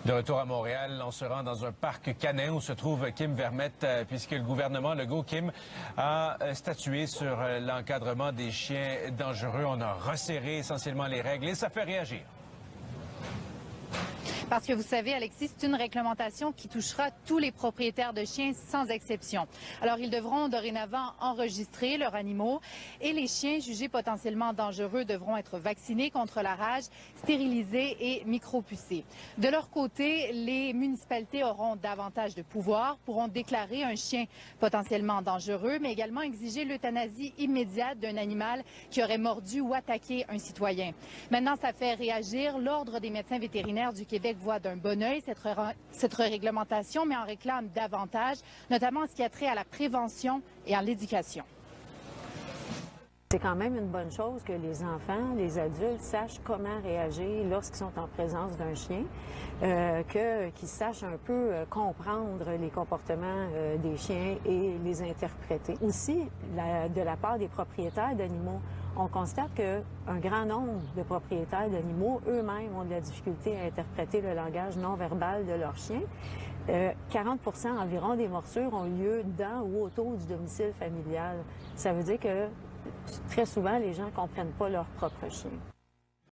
De retour à Montréal, on se rend dans un parc canin où se trouve Kim Vermette, puisque le gouvernement Legault-Kim a statué sur l'encadrement des chiens dangereux. On a resserré essentiellement les règles et ça fait réagir. Parce que vous savez, Alexis, c'est une réglementation qui touchera tous les propriétaires de chiens sans exception. Alors, ils devront dorénavant enregistrer leurs animaux et les chiens jugés potentiellement dangereux devront être vaccinés contre la rage, stérilisés et micropucés. De leur côté, les municipalités auront davantage de pouvoir, pourront déclarer un chien potentiellement dangereux, mais également exiger l'euthanasie immédiate d'un animal qui aurait mordu ou attaqué un citoyen. Maintenant, ça fait réagir. L'Ordre des médecins vétérinaires du Québec voit d'un bon œil cette réglementation, mais en réclame davantage, notamment en ce qui a trait à la prévention et à l'éducation. C'est quand même une bonne chose que les enfants, les adultes sachent comment réagir lorsqu'ils sont en présence d'un chien, qu'ils sachent un peu comprendre les comportements des chiens et les interpréter. Aussi, de la part des propriétaires d'animaux, on constate qu'un grand nombre de propriétaires d'animaux eux-mêmes ont de la difficulté à interpréter le langage non verbal de leurs chiens. 40% environ des morsures ont lieu dans ou autour du domicile familial. Ça veut dire que très souvent, les gens ne comprennent pas leur propre chien.